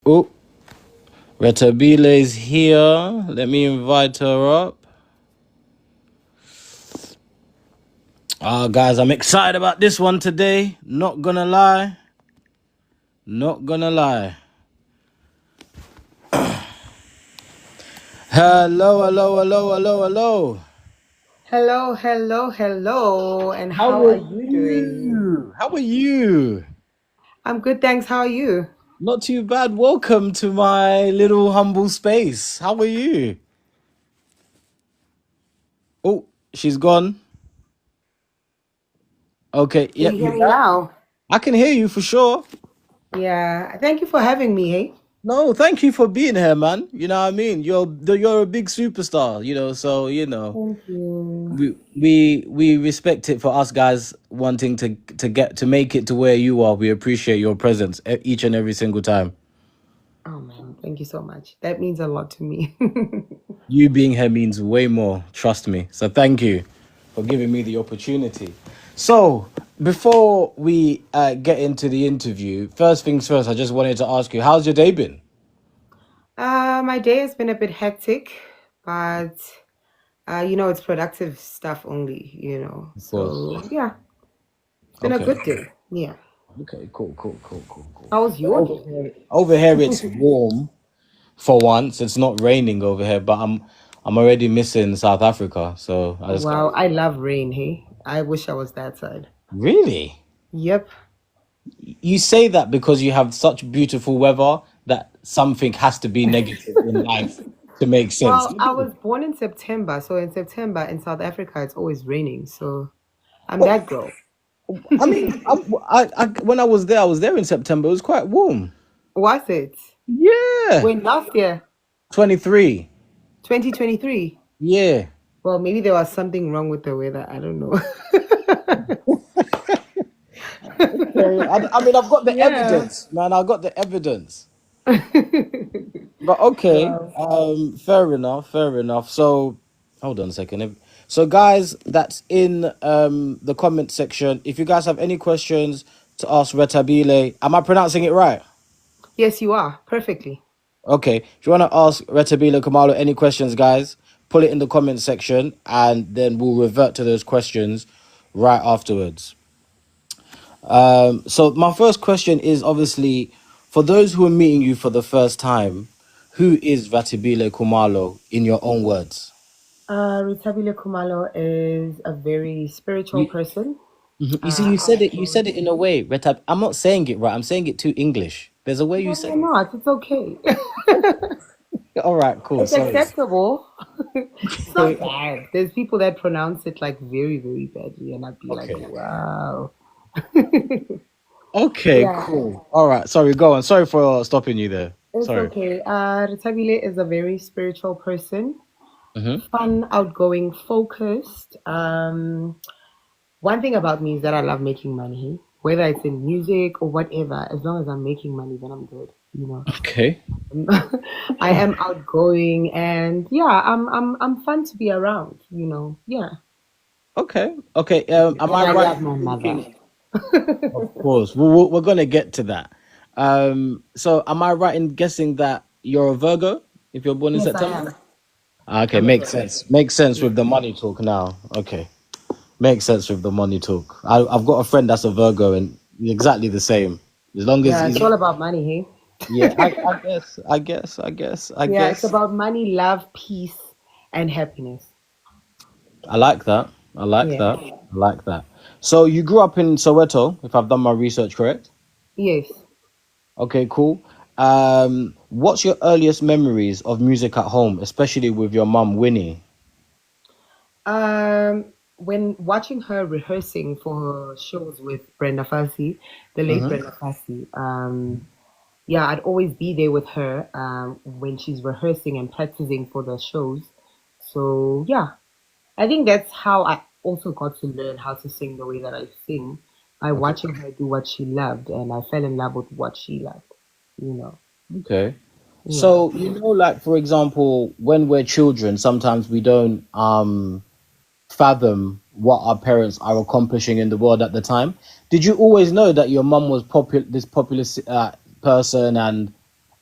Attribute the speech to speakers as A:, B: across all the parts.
A: Oh, Rethabile is here. Let me invite her up. Guys, I'm excited about this one today. Not gonna lie. Not gonna lie. Hello, hello, hello, hello, hello.
B: Hello, hello, hello. And how
A: How are
B: are you doing?
A: you? How are you?
B: I'm good, thanks. How are you?
A: Not too bad. Welcome to my little humble space. How are you? Oh, she's gone. Okay,
B: Can
A: yep,
B: you
A: you
B: hear me
A: back?
B: now?
A: I can hear you for sure.
B: Yeah. Thank you for having me, hey?
A: No, thank you for being here, man. You know what I mean? You're a big superstar, so
B: Thank you.
A: we respect it for us guys wanting to get to make it to where you are. We appreciate your presence each and every single time.
B: Oh man, thank you so much. That means a lot to me.
A: You being here means way more, trust me. So thank you for giving me the opportunity. So, before we get into the interview, first things first, I just wanted to ask you, how's your day been?
B: My day has been a bit hectic, but it's productive stuff only.
A: Of course.
B: So yeah, it's been a
A: Okay.
B: good day. Yeah.
A: Okay, cool.
B: How was your day?
A: Over here it's warm for once. It's not raining over here, but I'm already missing South Africa. So I just can't.
B: Wow, I love rain, hey? I wish I was that side.
A: Really?
B: Yep.
A: You say that because you have such beautiful weather that something has to be negative in life to make sense.
B: Well, I was born in September, so in September in South Africa it's always raining. So I'm
A: Well,
B: that girl.
A: I mean, when I was there in September. It was quite warm.
B: Was it?
A: Yeah,
B: When last year,
A: 23.
B: 2023?
A: Yeah.
B: Well, maybe there was something wrong with the weather. I don't know.
A: Okay. I mean, I've got the
B: Yeah.
A: evidence, man. I got the evidence. But okay,
B: Wow.
A: fair enough, fair enough. So, hold on a second. So, guys, that's in the comment section. If you guys have any questions to ask Retabile, am I pronouncing it right?
B: Yes, you are. Perfectly.
A: Okay. If you want to ask Retabile Khumalo any questions, guys, put it in the comment section, and then we'll revert to those questions right afterwards. So my first question is obviously for those who are meeting you for the first time, who is Rethabile Khumalo in your own words?
B: Rethabile Khumalo is a very spiritual
A: You,
B: person.
A: you see, you said it in a way, Retab. I'm not saying it right. I'm saying it too English. There's a way you
B: No,
A: say
B: you're
A: it.
B: not. It's okay.
A: All right, cool.
B: It's
A: Sorry.
B: acceptable. It's not
A: Okay.
B: bad. There's people that pronounce it like very, very badly, and I'd be like,
A: Okay.
B: wow.
A: Okay,
B: Yeah,
A: cool. All right. Sorry, go on. Sorry for stopping you there.
B: it's
A: Sorry.
B: okay. Rethabile is a very spiritual person,
A: Mm-hmm.
B: fun, outgoing, focused. One thing about me is that I love making money, whether it's in music or whatever. As long as I'm making money, then I'm good.
A: Okay.
B: I am outgoing, and yeah, I'm fun to be around. Yeah,
A: Okay. Okay. Am
B: and
A: I
B: I
A: right
B: love
A: in
B: my mother.
A: thinking? Of course, we're gonna get to that. So am I right in guessing that you're a Virgo if you're born in
B: Yes, I
A: September?
B: am.
A: Okay,
B: I'm a
A: makes
B: Virgo.
A: sense. Makes sense
B: Yeah.
A: with the money talk now. Okay, makes sense with the money talk. I've got a friend that's a Virgo and exactly the same. As long as
B: Yeah,
A: he's
B: it's all about money,
A: yeah,
B: hey?
A: I
B: Yeah, it's
A: guess.
B: about money, love, peace, and happiness.
A: I like that. I like
B: Yeah.
A: that. I like that. So you grew up in Soweto, if I've done my research correct.
B: Yes.
A: Okay, cool. What's your earliest memories of music at home, especially with your mum, Winnie?
B: When watching her rehearsing for her shows with Brenda Fassie, the late
A: Hmm.
B: Brenda Fassie, yeah, I'd always be there with her when she's rehearsing and practicing for the shows. So yeah, I think that's how I also got to learn how to sing the way that I sing by
A: Okay.
B: watching her do what she loved, and I fell in love with what she loved. You know,
A: Okay.
B: yeah.
A: So, like for example, when we're children, sometimes we don't fathom what our parents are accomplishing in the world at the time. Did you always know that your mum was popular, this popular person, and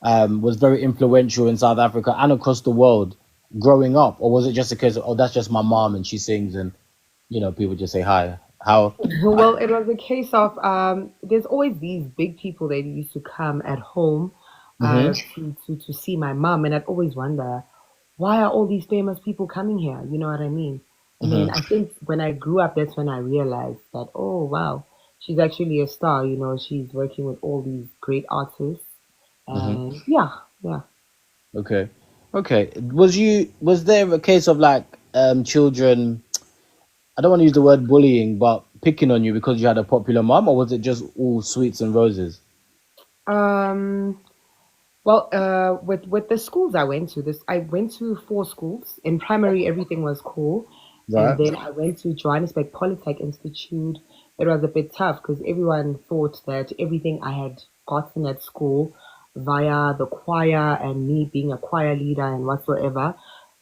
A: was very influential in South Africa and across the world growing up, or was it just a case of, oh, that's just my mom and she sings and people just say hi? How?
B: Well, it was a case of there's always these big people that used to come at home
A: Hmm.
B: to see my mom, and I'd always wonder why are all these famous people coming here? You know what I mean? And then
A: Hmm.
B: I think when I grew up, that's when I realized that, oh wow, she's actually a star. You know, she's working with all these great artists,
A: Hmm.
B: and yeah, yeah.
A: Okay. Okay. Was there a case of like children, I don't want to use the word bullying, but picking on you because you had a popular mom, or was it just all sweets and roses?
B: Um, Well, with the schools I went to, I went to four schools. In primary, everything was cool, and
A: Right.
B: then I went to Johannesburg Polytech Institute. It was a bit tough because everyone thought that everything I had gotten at school via the choir and me being a choir leader and whatsoever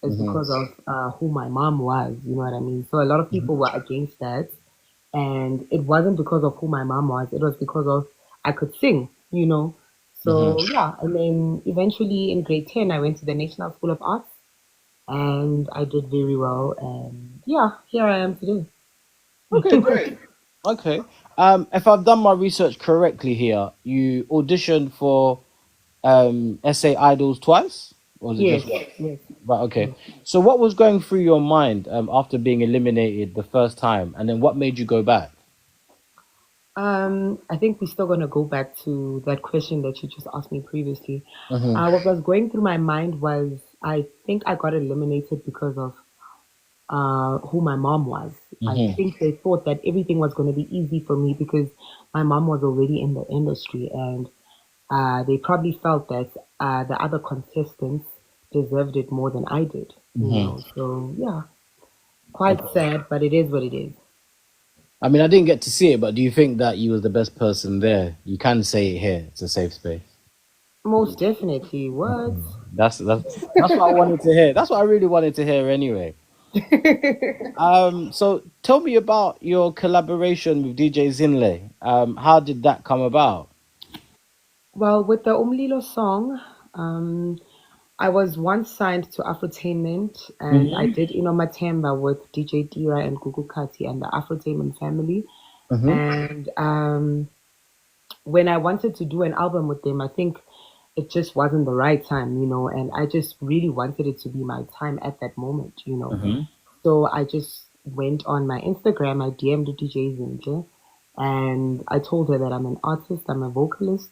B: is
A: Hmm.
B: because of who my mom was. You know what I mean? So a lot of people were against that, and it wasn't because of who my mom was. It was because of I could sing. You know.
A: Hmm.
B: So yeah, and then eventually in grade 10, I went to the National School of Arts and I did very well. And yeah, here I am today.
A: Okay, great. Okay. If I've done my research correctly here, you auditioned for SA Idols twice, or was it
B: Yes,
A: just once?
B: yes,
A: Right. Okay.
B: yes.
A: So, what was going through your mind after being eliminated the first time, and then what made you go back?
B: I think we're still gonna go back to that question that you just asked me previously.
A: Hmm.
B: What was going through my mind was I think I got eliminated because of who my mom was. I
A: Hmm.
B: think they thought that everything was going to be easy for me because my mom was already in the industry, and they probably felt that the other contestants deserved it more than I did, you
A: Hmm.
B: know. So yeah, quite
A: Okay.
B: sad, but it is what it is.
A: I mean, I didn't get to see it, but do you think that you was the best person there? You can say it here. It's a safe space.
B: Most definitely. What?
A: That's what I wanted to hear. That's what I really wanted to hear anyway. So tell me about your collaboration with DJ Zinhle. How did that come about?
B: Well, with the Umlilo song, I was once signed to Afrotainment and I
A: Hmm.
B: did Matemba with DJ Dira and Gugu Kati and the Afrotainment family.
A: Hmm.
B: And when I wanted to do an album with them, I think it just wasn't the right time, and I just really wanted it to be my time at that moment.
A: Hmm.
B: So I just went on my Instagram, I DM'd DJ Zinhle, and I told her that I'm an artist, I'm a vocalist.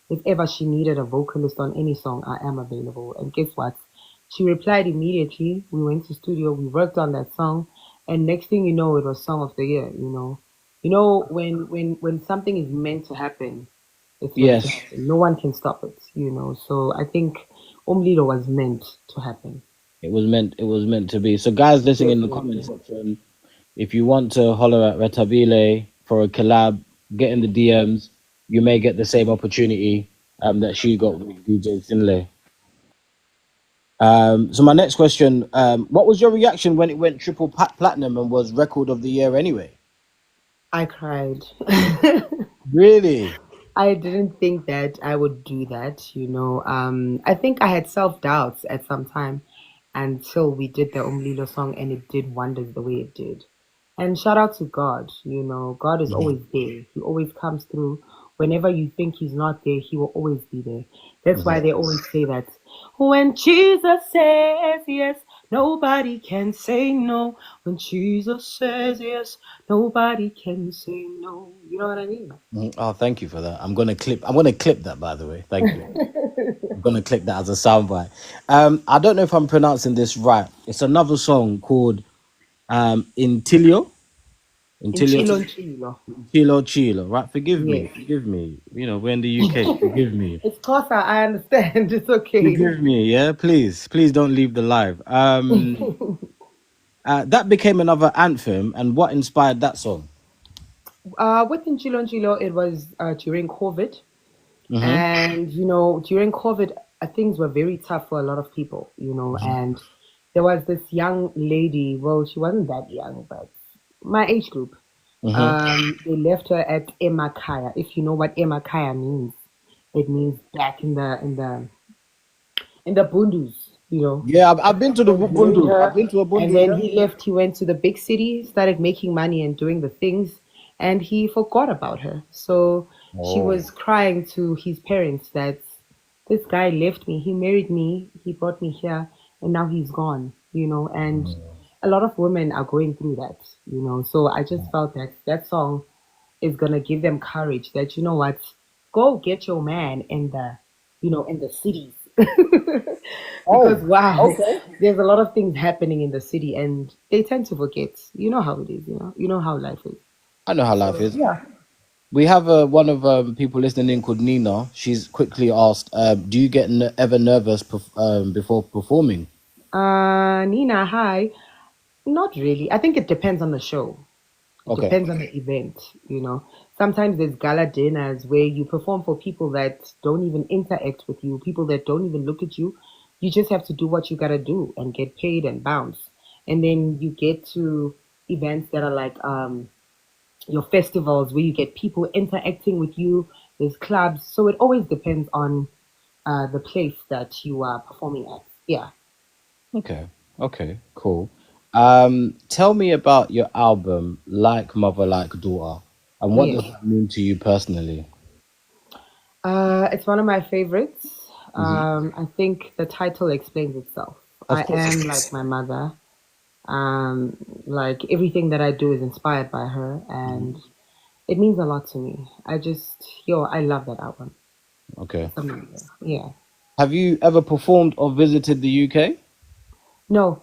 B: If ever she needed a vocalist on any song, I am available. And guess what? She replied immediately. We went to studio, we worked on that song, and next thing you know, it was Song of the Year. When something is meant to happen, it's meant to
A: Yes,
B: happen. No one can stop it. So I think Umlilo was meant to happen.
A: it was meant. It was meant to be. So, guys, listening in the comment
B: Definitely.
A: section, if you want to holler at Rethabile for a collab, get in the DMs. You may get the same opportunity that she got with DJ Zinhle. So my next question, what was your reaction when it went triple platinum and was record of the year anyway?
B: I cried.
A: Really?
B: I didn't think that I would do that. I think I had self-doubts at some time until we did the Umlilo song and it did wonders the way it did. And shout out to God. God is
A: Mhm.
B: always there. He always comes through. Whenever you think he's not there, he will always be there. That's why
A: Mhm.
B: they always say that when Jesus says yes, nobody can say no. When Jesus says yes, nobody can say no. You know what I mean?
A: Mhm. Oh, thank you for that. I'm gonna clip that, by the way. Thank you. I'm gonna clip that as a soundbite. I don't know if I'm pronouncing this right. It's another song called Intilio.
B: In
A: Intilio.
B: Chilo, in Chilo.
A: Chilo Chilo. Right? Forgive me.
B: Yes.
A: Forgive me. We're in the UK. Forgive me.
B: It's Xhosa, I understand. It's okay.
A: Forgive me. Yeah, please. Please don't leave the live. That became another anthem, and what inspired that song?
B: Within Chilo and Chilo, it was during COVID.
A: Mm-hmm.
B: And, during COVID, things were very tough for a lot of people. And there was this young lady, well, she wasn't that young, but my age group.
A: Mm-hmm.
B: They left her at Emakaya. If you know what Emakaya means, it means back in the in the Bundus.
A: Yeah, I've been to the
B: He married
A: Bundu. I've
B: her,
A: been to a
B: and
A: Bundu,
B: then
A: yeah.
B: he left. He went to the big city, started making money and doing the things, and he forgot about her. So she
A: Oh.
B: was crying to his parents that this guy left me. He married me. He brought me here, and now he's gone. And a lot of women are going through that. So I just felt that that song is gonna give them courage that, you know what, go get your man in the cities. Because
A: Oh,
B: wow,
A: okay.
B: there's a lot of things happening in the city and they tend to forget. You know how it is, you know how life is.
A: I know how life
B: So
A: is.
B: yeah.
A: We have one of people listening in called Nina. She's quickly asked, "Do you get ever nervous before performing?"
B: Nina, hi. Not really. I think it depends on the show. It
A: Okay.
B: depends on the event. Sometimes there's gala dinners where you perform for people that don't even interact with you, people that don't even look at you. You just have to do what you gotta do and get paid and bounce. And then you get to events that are like your festivals where you get people interacting with you. There's clubs, so it always depends on the place that you are performing at. Yeah.
A: Okay. Okay. Cool. Tell me about your album, Like Mother, Like Daughter, and what does
B: Yes.
A: that mean to you personally?
B: It's one of my favorites.
A: Hmm.
B: I think the title explains itself.
A: Of
B: I
A: course.
B: am like my mother. Like everything that I do is inspired by her, and it means a lot to me. I love that album.
A: Okay.
B: It's amazing. Yeah.
A: Have you ever performed or visited the UK?
B: No,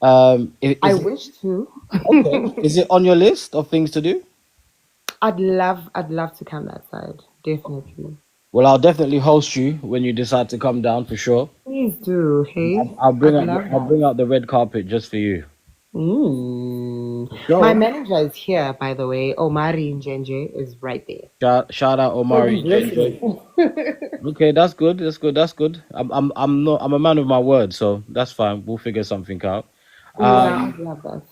B: I
A: Is it
B: wish to.
A: okay? Is it on your list of things to do?
B: I'd love to come that side. Definitely.
A: Well, I'll definitely host you when you decide to come down for sure.
B: Please do.
A: I'll,
B: Hey,
A: I'll bring
B: I'd
A: out
B: love
A: I'll
B: that.
A: bring out the red carpet just for you.
B: Mm.
A: For
B: My
A: sure.
B: manager is here, by the way. Omari Njenje is right there.
A: Shout out
B: So
A: Omari
B: he's
A: JJ.
B: listening.
A: Okay, that's good. That's good. That's good. I'm not I'm a man of my word, so that's fine. We'll figure something out.
B: Yeah,
A: Um,
B: I'd love that.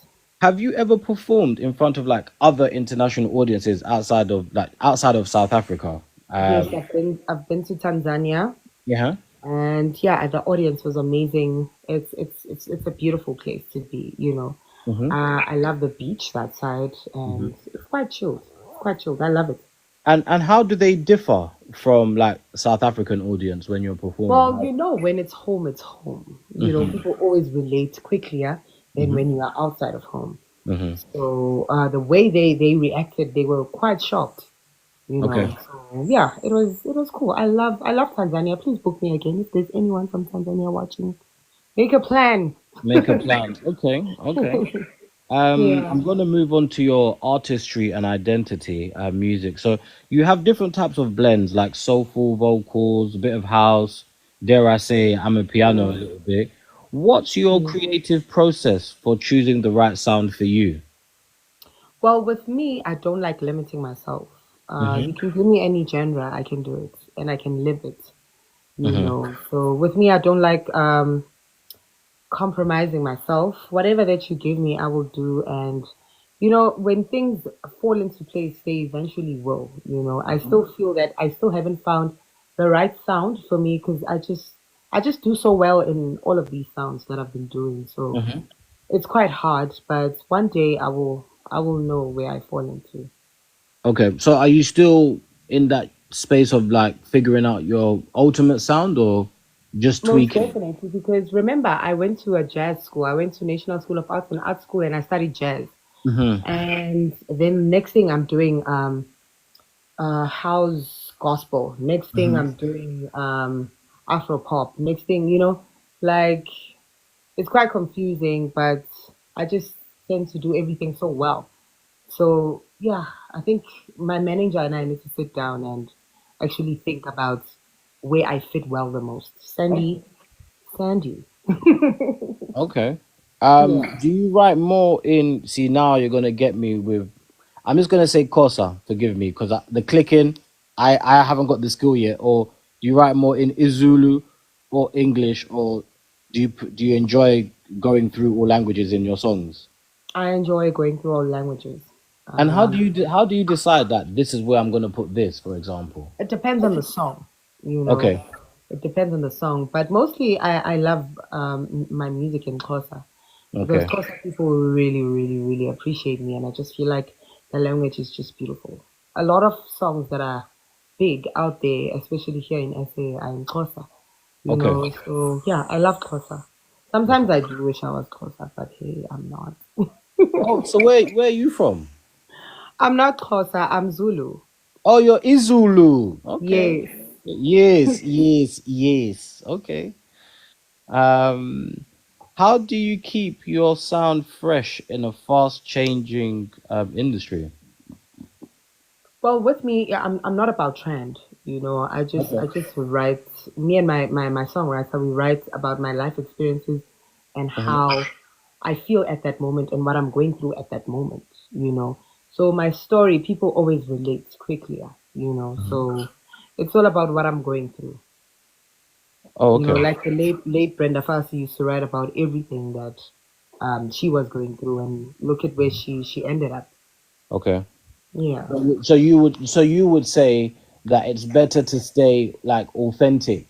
A: have you ever performed in front of like other international audiences outside of South Africa?
B: Yes, I've been to Tanzania,
A: Yeah.
B: and yeah, the audience was amazing. It's a beautiful place to be.
A: Hmm.
B: I love the beach that side,
A: Hmm.
B: and it's quite chill. It's quite chilled. I love it.
A: And how do they differ from like South African audience when you're performing?
B: Well, when it's home, it's home.
A: Hmm.
B: People always relate quicker than
A: Hmm.
B: when you are outside of home.
A: Hmm.
B: So the way they reacted, they were quite shocked.
A: Okay.
B: So yeah, it was cool. I love Tanzania. Please book me again if there's anyone from Tanzania watching. Make a plan.
A: Make a plan. Okay. Okay.
B: Yeah.
A: I'm gonna move on to your artistry and identity, music. So you have different types of blends, like soulful vocals, a bit of house. Dare I say, I'm a piano a
B: Mm,
A: little bit. What's your
B: yeah.
A: creative process for choosing the right sound for you?
B: Well, with me, I don't like limiting myself. You
A: Hmm.
B: can give me any genre, I can do it, and I can live it.
A: Hmm.
B: So with me, I don't like compromising myself. Whatever that you give me, I will do. And when things fall into place, they eventually will. I still feel that I still haven't found the right sound for me because I just do so well in all of these sounds that I've been doing. So
A: Hmm.
B: it's quite hard, but one day I will know where I fall into.
A: Okay, so are you still in that space of like figuring out your ultimate sound or just
B: Most
A: tweaking?
B: definitely, because remember, I went to a jazz school. I went to National School of Arts and Art School, and I studied jazz.
A: Hmm.
B: And then next thing I'm doing house gospel. Next thing
A: Hmm.
B: I'm doing Afro pop. Next thing, like it's quite confusing, but I just tend to do everything so well. So yeah, I think my manager and I need to sit down and actually think about where I fit well the most. Sandy.
A: Okay.
B: Yeah.
A: Do you write more in? See, now you're gonna get me with. I'm just gonna say Kosa. Forgive me, because the clicking, I haven't got the skill yet. Or do you write more in Izulu or English, or do you enjoy going through all languages in your songs?
B: I enjoy going through all languages.
A: And
B: Um,
A: how do you decide that this is where I'm gonna put this, for example?
B: it depends on the song, you know.
A: Okay.
B: It depends on the song, but mostly I love my music in Xhosa because
A: Okay.
B: Xhosa people really, really, really appreciate me, and I just feel like the language is just beautiful. A lot of songs that are big out there, especially here in SA, are in Xhosa. You
A: Okay.
B: know, so yeah, I love Xhosa. Sometimes I do wish I was Xhosa, but hey, I'm not.
A: Oh, so where are you from?
B: I'm not Xhosa, I'm Zulu.
A: Oh, you're Izulu. Okay.
B: Yes.
A: Yes, yes, yes. Okay. Um, how do you keep your sound fresh in a fast changing industry?
B: Well, with me, yeah, I'm not about trend. You know, I
A: Okay.
B: just write. Me and my songwriter, we write about my life experiences and
A: Mhm.
B: how I feel at that moment and what I'm going through at that moment. You know, so my story, people always relate quickly. You know, so it's all about what I'm going through.
A: Oh,
B: You know,
A: okay.
B: like the late Brenda Fassie used to write about everything that she was going through, and look at where she ended up.
A: Okay.
B: Yeah.
A: So you would say that it's better to stay like authentic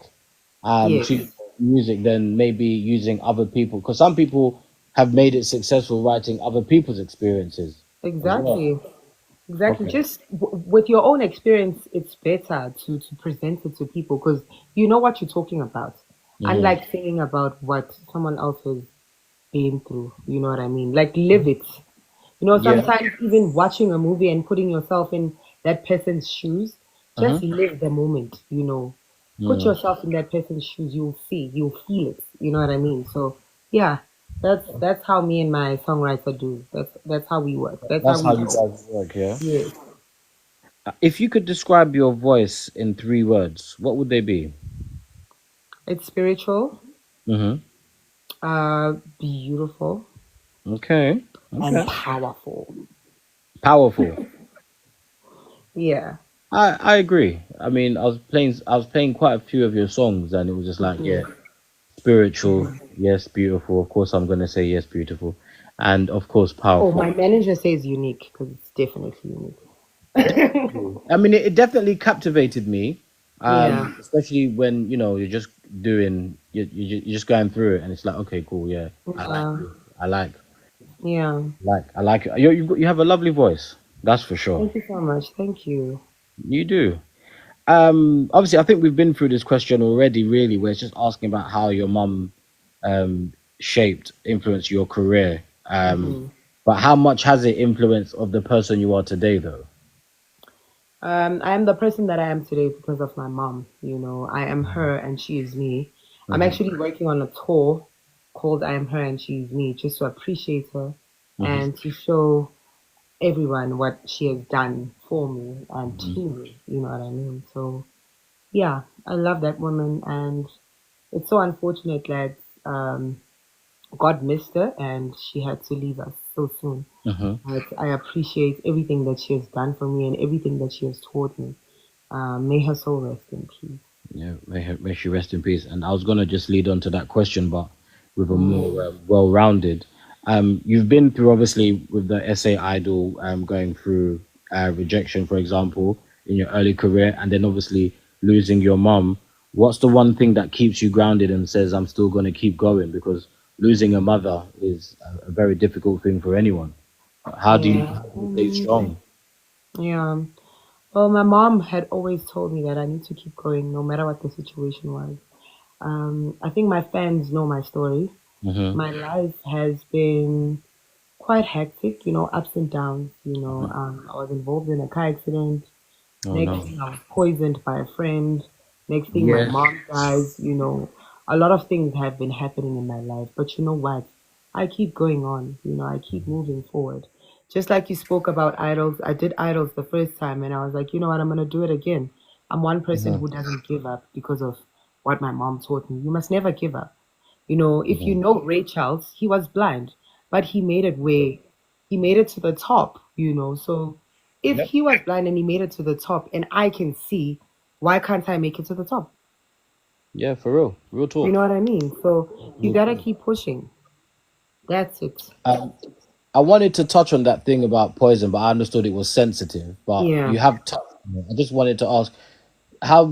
B: Yes.
A: to music than maybe using other people, because some people have made it successful writing other people's experiences as well.
B: Exactly. Exactly.
A: Okay.
B: Just with your own experience, it's better to present it to people because you know what you're talking about.
A: Hmm.
B: Unlike saying about what someone else has been through. You know what I mean? Like live it. You know,
A: Yeah.
B: sometimes even watching a movie and putting yourself in that person's shoes, just
A: Hmm.
B: live the moment, you know. Put
A: Mm.
B: yourself in that person's shoes, you'll see, you'll feel it. You know what I mean? So yeah, that's how me and my songwriter do. That's how we work. That's how
A: That's how
B: we
A: you
B: roll.
A: guys work, yeah.
B: Yes.
A: If you could describe your voice in 3 words, what would they be?
B: It's spiritual,
A: Hmm.
B: beautiful,
A: Okay.
B: and
A: Okay.
B: powerful.
A: Powerful.
B: Yeah.
A: I agree. I mean, I was playing quite a few of your songs, and it was just like, yeah,
B: Mhm.
A: spiritual, yes, beautiful. Of course, I'm gonna say yes, beautiful, and of course,
B: Oh,
A: powerful.
B: my manager says unique because it's definitely unique.
A: I mean, it definitely captivated me,
B: Yeah.
A: especially when you're just you're just going through it, and it's like, okay, cool, yeah, I like
B: Yeah.
A: this. I like
B: Yeah.
A: I like it. You have a lovely voice, that's for sure.
B: Thank you so much. Thank you.
A: You do. Obviously, I think we've been through this question already, really, where it's just asking about how your mum shaped, influenced your career.
B: Hmm.
A: But how much has it influenced of the person you are today, though?
B: I am the person that I am today because of my mom. You know, I am her and she is me. I'm
A: Hmm.
B: actually working on a tour called I Am Her and She Is Me just to appreciate her
A: Hmm.
B: and to show everyone what she has done for me and to me. You know what I mean? So, yeah, I love that woman and it's so unfortunate that God missed her and she had to leave us so soon.
A: Hmm.
B: But I appreciate everything that she has done for me and everything that she has taught me. May her soul rest in peace.
A: Yeah, may she rest in peace. And I was gonna just lead on to that question, but with a more
B: Mm.
A: well-rounded. You've been through, obviously, with the SA Idol, going through rejection, for example, in your early career, and then obviously losing your mum. What's the one thing that keeps you grounded and says, "I'm still gonna keep going"? Because losing a mother is a very difficult thing for anyone. How do you
B: Yeah.
A: how do you stay strong?
B: Yeah. Well, my mom had always told me that I need to keep going no matter what the situation was. I think my fans know my story.
A: Hmm.
B: My life has been quite hectic, you know, ups and downs. You know, I was involved in a car accident.
A: Oh
B: Next
A: no.
B: thing, I was poisoned by a friend. Next thing, my
A: Yeah.
B: mom dies. You know, a lot of things have been happening in my life. But you know what? I keep going on. You know, I keep moving forward. Just like you spoke about idols, I did idols the first time, and I was like, you know what? I'm gonna do it again. I'm one person
A: Hmm.
B: who doesn't give up because of what my mom taught me. You must never give up. You know, if you
A: Hmm.
B: know Ray Charles, he was blind, but he made it where he made it to the top, you know. So if
A: Yep.
B: he was blind and he made it to the top and I can see, why can't I make it to the top?
A: Yeah, for real. Real
B: You
A: talk.
B: know what I mean? So you
A: Real
B: gotta
A: talk.
B: keep pushing. That's it.
A: I wanted to touch on that thing about poison, but I understood it was sensitive. But
B: Yeah.
A: you have touched on it. I just wanted to ask how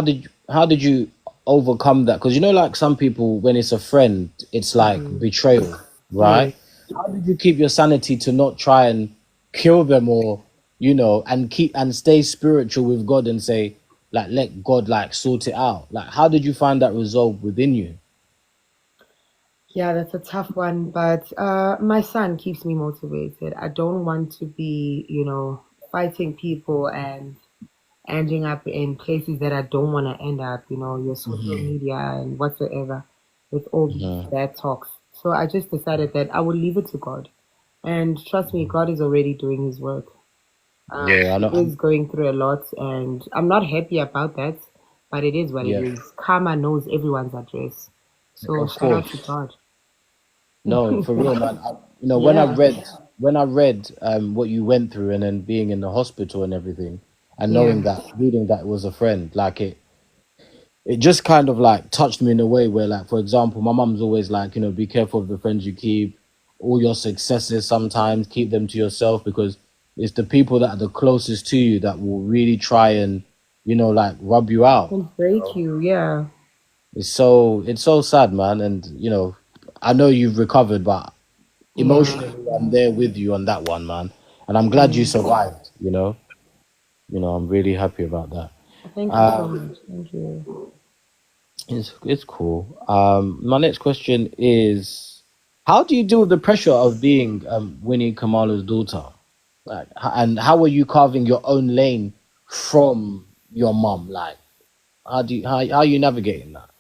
A: did you overcome that? Because you know, like some people, when it's a friend, it's like betrayal, right?
B: Yes.
A: How did you keep your sanity to not try and kill them, or and keep and stay spiritual with God and say, like, let God like sort it out? Like, how did you find that resolve within you?
B: Yeah, that's a tough one, but my son keeps me motivated. I don't want to be, fighting people and ending up in places that I don't want to end up, your social media and whatsoever with all these bad talks. So I just decided that I would leave it to God. And trust me, God is already doing his work.
A: Yeah, I
B: He
A: know.
B: is going through a lot, and I'm not happy about that, but it is what it
A: Yeah,
B: is. Karma knows everyone's address. So
A: of
B: shout out to
A: course.
B: God.
A: No, for real, man. When I
B: Yeah,
A: read what you went through, and then being in the hospital and everything, and
B: yeah.
A: knowing that, reading that it was a friend, like it just kind of like touched me in a way where, like, for example, my mum's always like, be careful of the friends you keep. All your successes, sometimes keep them to yourself, because it's the people that are the closest to you that will really try and, like, rub you out.
B: And break you, yeah.
A: It's so sad, man. And I know you've recovered, but
B: Yeah.
A: emotionally, I'm there with you on that one, man. And I'm glad you
B: Mm.
A: survived. I'm really happy about that.
B: Thank you so
A: Uh,
B: much. Thank you.
A: it's cool. My next question is, how do you deal with the pressure of being Winnie Khumalo's daughter? Like, and how are you carving your own lane from your mom? Like, how are you navigating that?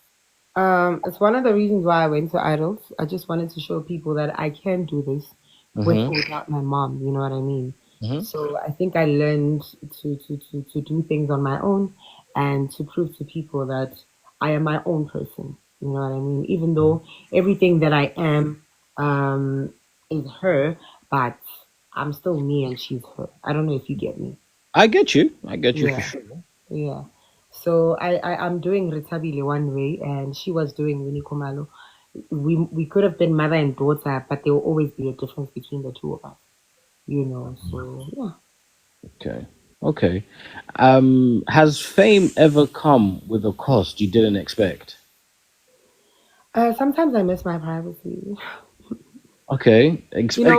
B: It's one of the reasons why I went to Idols. I just wanted to show people that I can do this with or
A: Mm-hmm.
B: without my mom. You know what I mean?
A: Mm-hmm.
B: So I think I learned to do things on my own and to prove to people that I am my own person. You know what I mean? Even though everything that I am um, is her, but I'm still me and she's her. I don't know if you get me.
A: I get you. I get you for
B: Yeah.
A: sure.
B: Yeah. So I'm doing Rethabile one way and she was doing Winnie Khumalo. We could have been mother and daughter, but there will always be a difference between the two of us, So yeah.
A: Okay. Okay. Has fame ever come with a cost you didn't expect?
B: Sometimes I miss my privacy.
A: Okay.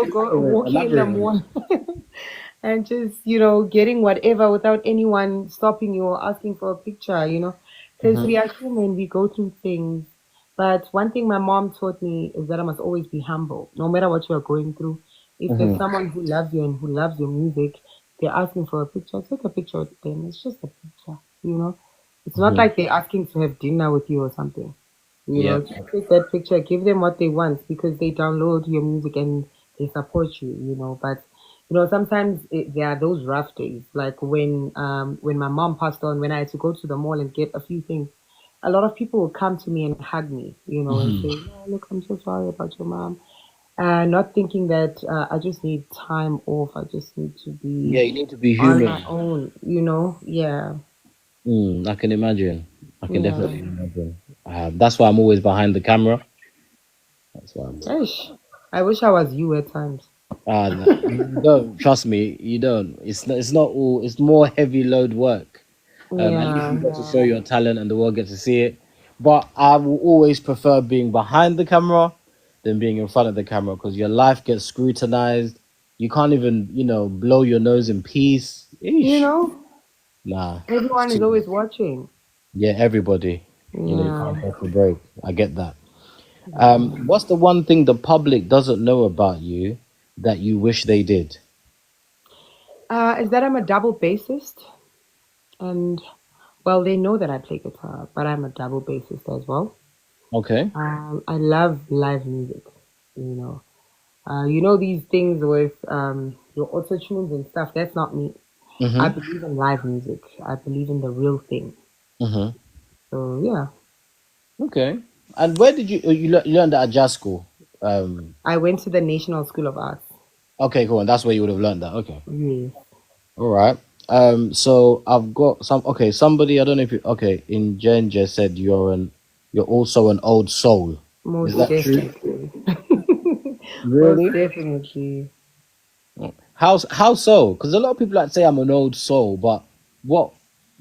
B: Go walking in the
A: Elaborate on it.
B: morning and just, getting whatever without anyone stopping you or asking for a picture. Because we
A: Hmm.
B: are human, we go through things. But one thing my mom taught me is that I must always be humble, no matter what you are going through. If there's
A: Hmm.
B: someone who loves you and who loves your music, they're asking for a picture, take a picture with them. It's just a picture. It's not
A: Hmm.
B: like they're asking to have dinner with you or something.
A: Yeah.
B: Just take that picture, give them what they want because they download your music and they support you. But sometimes there are those rough days, like when my mom passed on, when I had to go to the mall and get a few things. A lot of people will come to me and hug me, and say,
A: Hmm.
B: "Oh, look, I'm so sorry about your mom." Not thinking that I just need time off. I just need to be
A: Yeah, you need to be
B: on my
A: human.
B: own. Yeah,
A: I can imagine. I can
B: yeah.
A: definitely imagine. That's why I'm always behind the camera. That's why I'm.
B: Ish. I wish I was you at times.
A: You don't trust me. You don't. It's not all. It's more heavy load work. At least you
B: Yeah.
A: get to show your talent, and the world gets to see it. But I will always prefer being behind the camera than being in front of the camera, because your life gets scrutinized. You can't even, blow your nose in peace.
B: You
A: Eesh.
B: know,
A: Nah, it's
B: everyone is
A: too
B: always
A: much.
B: watching.
A: Yeah, everybody. You
B: Yeah.
A: can't take a break. I get that. What's the one thing the public doesn't know about you that you wish they did?
B: Is that I'm a double bassist, and well, they know that I play guitar, but I'm a double bassist as well.
A: Okay.
B: I love live music. You know, these things with your auto tunes and stuff. That's not me. I
A: Mm-hmm.
B: believe in live music. I believe in the real thing.
A: Mm-hmm.
B: So yeah,
A: Okay. And where did you learned that at jazz school? Um,
B: I went to the National School of Arts.
A: okay, cool. And that's where you would have learned that. Okay.
B: Yes,
A: All right. So I've got some. Okay, somebody. I don't know if you. Okay, in Jenja said you're also an old soul. Is
B: most
A: that true?
B: definitely. Most
A: Really?
B: definitely.
A: How so? Because a lot of people like say I'm an old soul, but what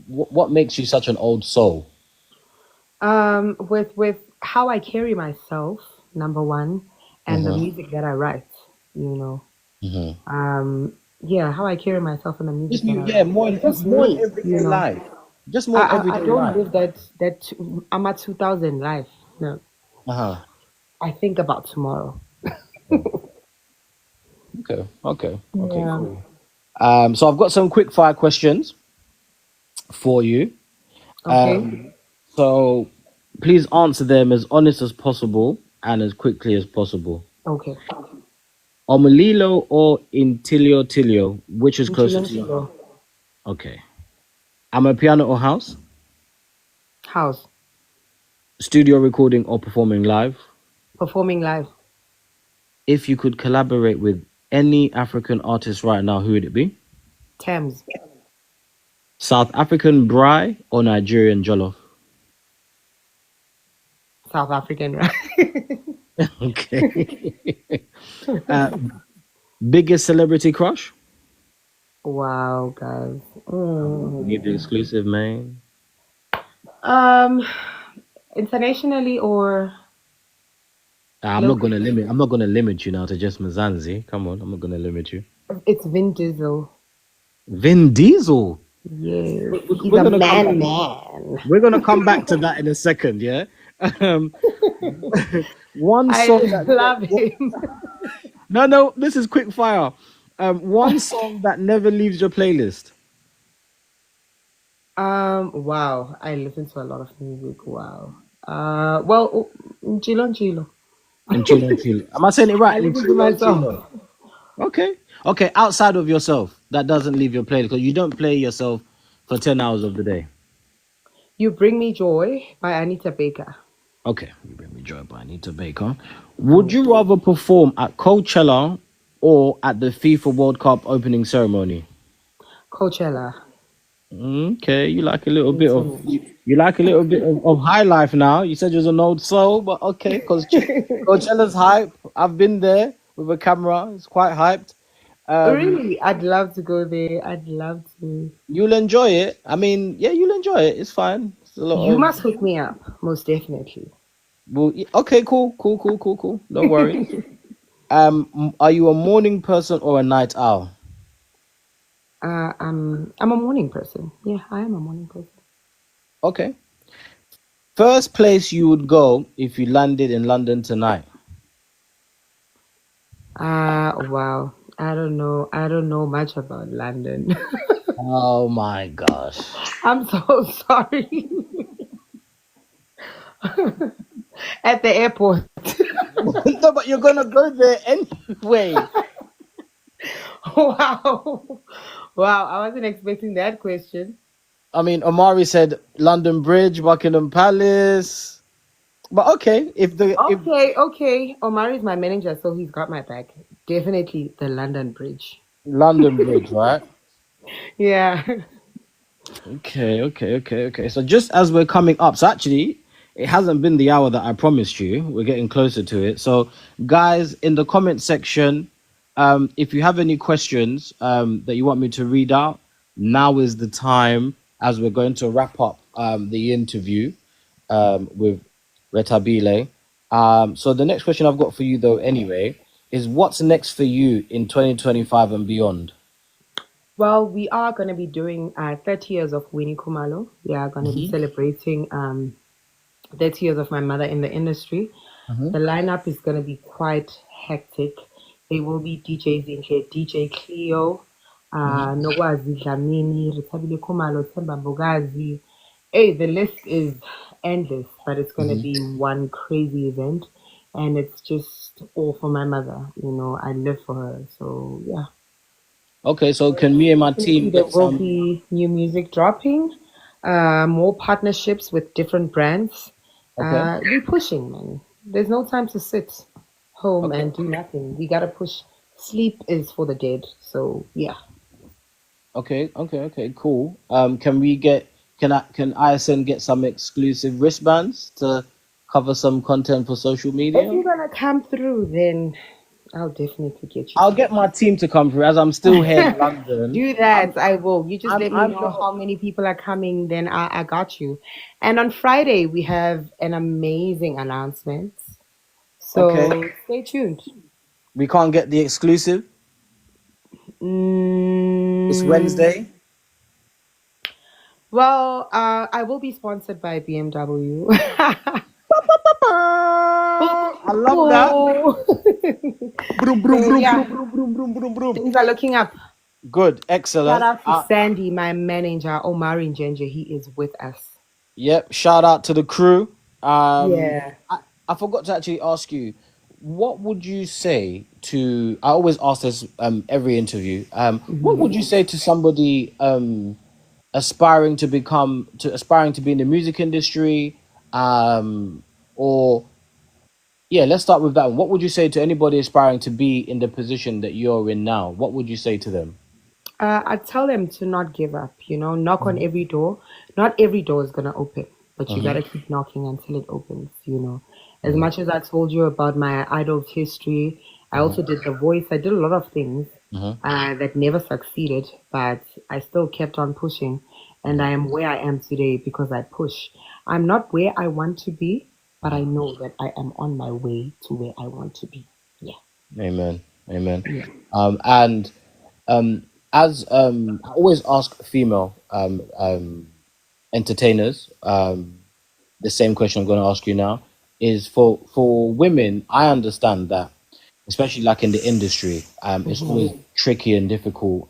A: what makes you such an old soul?
B: With how I carry myself, number one, and the
A: Mm-hmm.
B: music that I write, you know.
A: Mm-hmm.
B: Yeah, how I carry myself and the music
A: Just
B: that I
A: yeah,
B: write. Just
A: more in
B: me, you
A: everyday
B: know.
A: life. Just more in
B: I
A: everyday
B: don't
A: life.
B: live that I'm at 2000 life. No,
A: Uh-huh.
B: I think about tomorrow.
A: Okay, okay, okay,
B: Yeah.
A: cool. So I've got some quick fire questions for you.
B: Okay.
A: So please answer them as honest as possible and as quickly as possible.
B: Okay.
A: Omulilo or Intilio Tilio, which is closer
B: Nchilo
A: to your
B: nchilo.
A: heart? Okay. Amapiano or house?
B: House.
A: Studio recording or performing live?
B: Performing live.
A: If you could collaborate with any African artist right now, who would it be?
B: Thames.
A: South African Bry or Nigerian Jollof?
B: South African, right?
A: Okay. uh, biggest celebrity crush?
B: Wow, guys.
A: Need the exclusive, man.
B: Um, internationally or locally?
A: I'm not gonna limit you now to just Mzansi. Come on, I'm not gonna limit you.
B: It's Vin Diesel.
A: Vin Diesel.
B: Yes, he's
A: We're
B: a
A: gonna come back.
B: man.
A: We're gonna come back to that in a second. Yeah. Um, one
B: I
A: song that
B: love him.
A: no, this is quick fire. One song that never leaves your playlist.
B: Wow. I listen to a lot of music. Wow. Well, Chilo Chilo.
A: In chill. Am I saying it right?
B: I
A: In
B: listen to myself.
A: chill. Okay. Okay. Outside of yourself, that doesn't leave your playlist because you don't play yourself for 10 hours of the day.
B: You Bring Me Joy by Anita Baker.
A: Okay. You bring me joy, but I need to bake, huh? Would you rather perform at Coachella or at the FIFA World Cup opening ceremony?
B: Coachella.
A: Okay, you like a little bit of
B: Continue.
A: you like a little bit of high life now. You said you was an old soul, but okay, because Coachella's hype. I've been there with a camera. It's quite hyped. Um,
B: Really, I'd love to go there. I'd love to.
A: you'll enjoy it. I mean, yeah, you'll enjoy it. It's fine. It's a lot
B: You
A: of
B: must hook me up, most definitely.
A: well, okay, cool. No worries. Are you a morning person or a night owl?
B: I'm a morning person. Yeah, I am a morning person.
A: Okay. First place you would go if you landed in London tonight.
B: Wow. I don't know. I don't know much about London.
A: Oh my gosh.
B: I'm so sorry. At the airport.
A: No, but you're gonna go there anyway.
B: Wow. Wow, I wasn't expecting that question.
A: I mean, Omari said London Bridge, Buckingham Palace. But okay, if
B: Okay. Omar is my manager, so he's got my back. Definitely the London Bridge.
A: London Bridge, right?
B: Yeah.
A: Okay. So just as we're coming up, so actually, it hasn't been the hour that I promised you. We're getting closer to it. So, guys, in the comment section, if you have any questions that you want me to read out, now is the time as we're going to wrap up the interview with Rethabile. So the next question I've got for you, though, anyway, is what's next for you in 2025 and beyond?
B: Well, we are going to be doing 30 years of Winnie Khumalo. We are going to be celebrating 30 years of my mother in the industry. The lineup is going to be quite hectic. There will be DJ Zinhle, DJ Cleo, Nogwazi Dlamini, Rethabile Khumalo, Themba Mbogazi. Hey, the list is endless, but it's going to be one crazy event. And it's just all for my mother. You know, I live for her. So, yeah.
A: Okay, so can me and my
B: Definitely
A: team
B: there
A: get
B: will
A: some?
B: be new music dropping, more partnerships with different brands.
A: Okay,
B: We're pushing, man. There's no time to sit home
A: okay,
B: and do nothing. We gotta push. Sleep is for the dead. So yeah.
A: okay, cool. Can we get can ISN get some exclusive wristbands to cover some content for social
B: If
A: media?
B: you're gonna come through, then I'll definitely get you
A: I'll get
B: tickets.
A: my team to come through as I'm still here in London.
B: Do that. I will. You just let me
A: I'm
B: know
A: not
B: how many people are coming, then I got you. And on Friday, we have an amazing announcement.
A: okay.
B: So stay tuned.
A: We can't get the exclusive. It's
B: Mm,
A: Wednesday.
B: well, I will be sponsored by BMW.
A: I love that. Broom, broom,
B: So
A: broom,
B: yeah,
A: broom, broom, broom, broom, broom, broom.
B: things are looking up.
A: Good,
B: Shout
A: excellent.
B: out to Sandy, my manager, Omari Njenje. He is with us.
A: Yep. Shout out to the crew.
B: Yeah.
A: I forgot to actually ask you, what would you say to? I always ask this every interview. What would you say to somebody aspiring to be in the music industry, or yeah, let's start with that one. What would you say to anybody aspiring to be in the position that you're in now? What would you say to them?
B: I tell them to not give up, knock on every door. Not every door is going to open, but you got to keep knocking until it opens. As much as I told you about my idol's history, I also did The Voice. I did a lot of things that never succeeded, but I still kept on pushing. And I am where I am today because I push. I'm not where I want to be, but I know that I am on my way to where I want to be. Yeah.
A: Amen. Amen.
B: Yeah.
A: And as I always ask female entertainers, the same question I'm going to ask you now is for women. I understand that, especially like in the industry, it's always tricky and difficult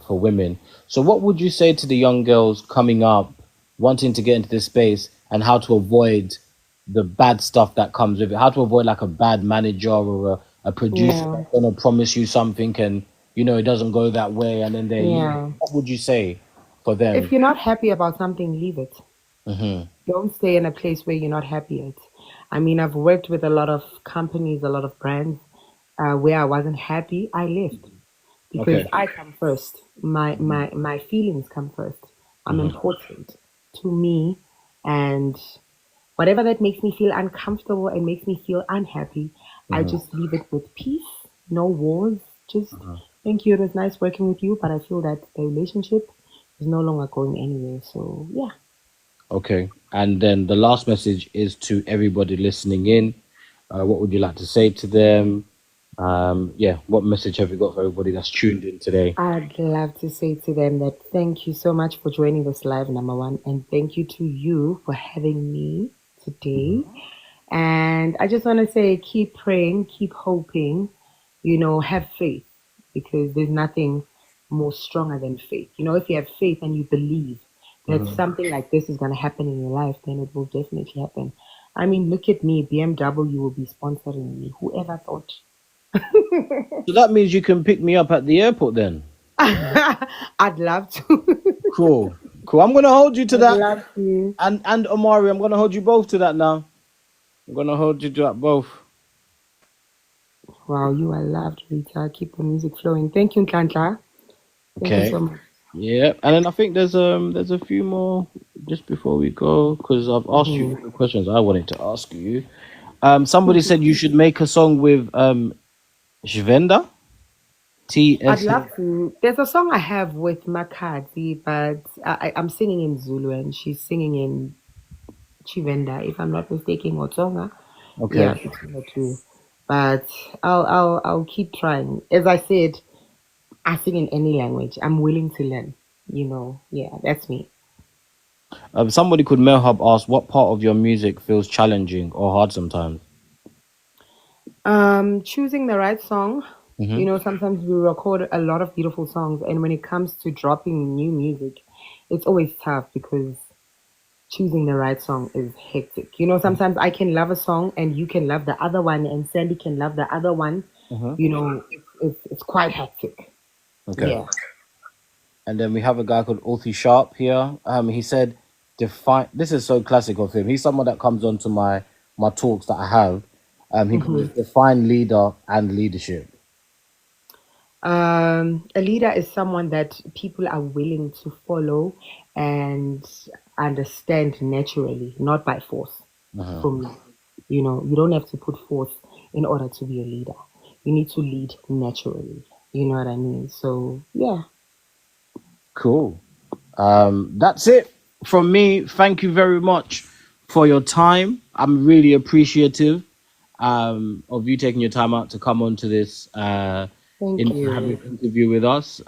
A: for women. So, what would you say to the young girls coming up, wanting to get into this space, and how to avoid the bad stuff that comes with it? How to avoid like a bad manager or a producer
B: Yeah.
A: that's gonna promise you something and it doesn't go that way, and then
B: Yeah.
A: what would you say for
B: If
A: them?
B: you're not happy about something, leave it.
A: Hmm.
B: Don't stay in a place where you're not happy at. I mean, I've worked with a lot of companies, a lot of brands where I wasn't happy. I left because
A: Okay.
B: I come first. My feelings come first. I'm
A: Hmm.
B: important to me, and whatever that makes me feel uncomfortable and makes me feel unhappy, I
A: Hmm.
B: just leave it with peace. No wars. Just thank you. It was nice working with you, but I feel that the relationship is no longer going anywhere. So yeah.
A: Okay. And then the last message is to everybody listening in. What would you like to say to them? Yeah, what message have you got for everybody that's tuned in today?
B: I'd love to say to them that thank you so much for joining this live, number one, and thank you to you for having me today. And I just want to say keep praying, keep hoping, have faith because there's nothing more stronger than faith. If you have faith and you believe that something like this is going to happen in your life, then it will definitely happen. I mean, look at me, BMW will be sponsoring me. Whoever thought?
A: So that means you can pick me up at the airport then.
B: I'd love to.
A: Cool. Cool. I'm gonna hold you to
B: I'd
A: that.
B: love to.
A: And Omari, I'm gonna hold you both to that now. I'm gonna hold you to that both.
B: Wow, you are loved, Rita. Keep the music flowing. Thank you, Nkandla. Thank you
A: Okay.
B: so much.
A: Yeah. And then I think there's a few more just before we go, because I've asked you all the questions I wanted to ask you. Somebody said you should make a song with Shvenda.
B: I'd
A: TS.
B: love to. There's a song I have with Makadzi, but I'm singing in Zulu and she's singing in Chivenda, if I'm not mistaken, or Tonga. Yeah,
A: Okay.
B: between the two. But I'll keep trying. As I said, I sing in any language. I'm willing to learn. Yeah, that's me.
A: Somebody could Melhub ask what part of your music feels challenging or hard sometimes.
B: Choosing the right song.
A: Hmm.
B: Sometimes we record a lot of beautiful songs, and when it comes to dropping new music, it's always tough because choosing the right song is hectic. Sometimes I can love a song and you can love the other one, and Sandy can love the other one.
A: Hmm.
B: It's quite hectic.
A: Okay.
B: Yeah.
A: And then we have a guy called Ulti Sharp here. He said, "Define." This is so classic of him. He's someone that comes onto my talks that I have. He goes, "Define leader and leadership."
B: A leader is someone that people are willing to follow and understand naturally, not by force.
A: Uh-huh.
B: From me, you don't have to put force in order to be a leader. you need to lead naturally. You know what I mean? So yeah.
A: Cool. That's it from me. Thank you very much for your time. I'm really appreciative of you taking your time out to come on to this
B: Thank
A: have
B: you.
A: an interview with us.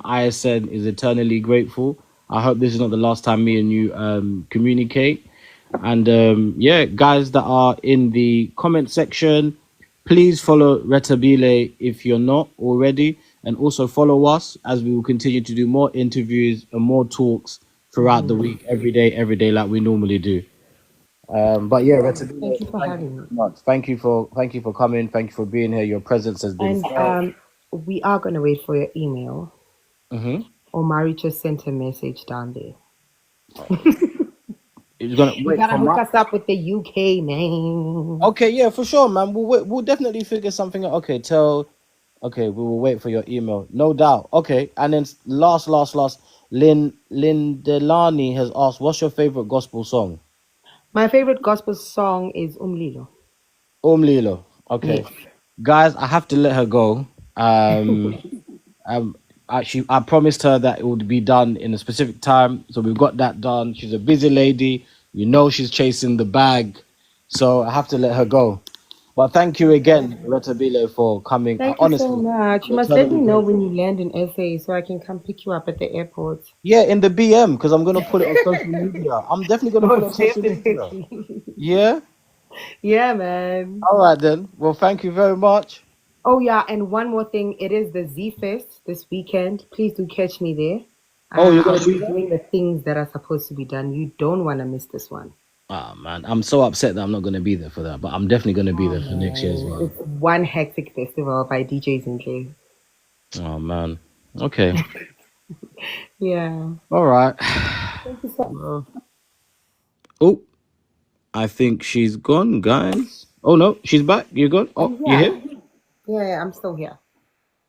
A: ISN is eternally grateful. I hope this is not the last time me and you communicate. And yeah, guys that are in the comment section, please follow Rethabile if you're not already, and also follow us as we will continue to do more interviews and more talks throughout the week, every day, like we normally do. But yeah,
B: Thank
A: Rethabile,
B: you for
A: thank you
B: having me.
A: very much. Thank you for coming. Thank you for being here. Your presence has been
B: And
A: felt.
B: we are gonna wait for your email.
A: Mm-hmm.
B: Omari just sent a message down there.
A: You're gonna
B: You
A: wait
B: gotta
A: for
B: hook
A: my.
B: us up with the UK, man.
A: Okay, yeah, for sure, man. We'll definitely figure something out. Okay, Okay, we will wait for your email, no doubt. Okay, and then last. Lynn Delani has asked, "What's your favorite gospel song?"
B: My favorite gospel song is Umlilo.
A: Lilo. Okay,
B: Yes.
A: guys, I have to let her go. Um, I promised her that it would be done in a specific time, so we've got that done. She's a busy lady. You know she's chasing the bag, so I have to let her go. But thank you again, Retabile, for coming.
B: Thank you so
A: Honestly,
B: much.
A: I'm
B: You must let
A: eternally
B: me know when
A: grateful.
B: you land in SA so I can come pick you up at the airport.
A: Yeah, in the BM, because I'm gonna put it on social media. I'm definitely gonna put it on
B: Most
A: social media.
B: definitely.
A: Yeah.
B: Yeah, man.
A: All right then. Well, thank you very much.
B: Oh yeah, and one more thing. It is the Z Fest this weekend. Please do catch me there.
A: Oh, you're gonna
B: I'll
A: be
B: be
A: there?
B: doing the things that are supposed to be done. You don't want to miss this one.
A: Ah man, I'm so upset that I'm not gonna be there for that, but I'm definitely gonna be
B: Oh
A: there for next year as
B: man,
A: well.
B: it's one hectic festival by DJ Zinhle.
A: Oh man. Okay.
B: Yeah.
A: All right.
B: Thank you so.
A: Well, oh, I think she's gone, guys. Oh no, she's back. You're gone. Oh,
B: I'm
A: you
B: here.
A: here?
B: Yeah, I'm still here.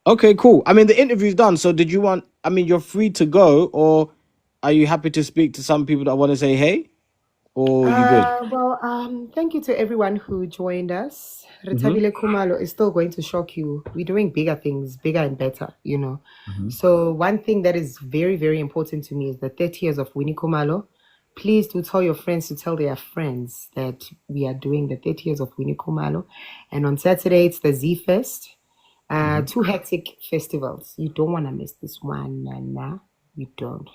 A: Okay, cool. I mean, the interview's done. So, did you want? I mean, you're free to go, or are you happy to speak to some people that want to say hey, or you good?
B: Thank you to everyone who joined us.
A: Mm-hmm.
B: Rethabile Khumalo is still going to shock you. We're doing bigger things, bigger and better, you know.
A: Mm-hmm.
B: So one thing that is very, very important to me is the 30 years of Winnie Khumalo. Please do tell your friends to tell their friends that we are doing the 30 years of Winnie Khumalo. And on Saturday, it's the Z Fest. Two hectic festivals. You don't want to miss this one, Nana. You don't.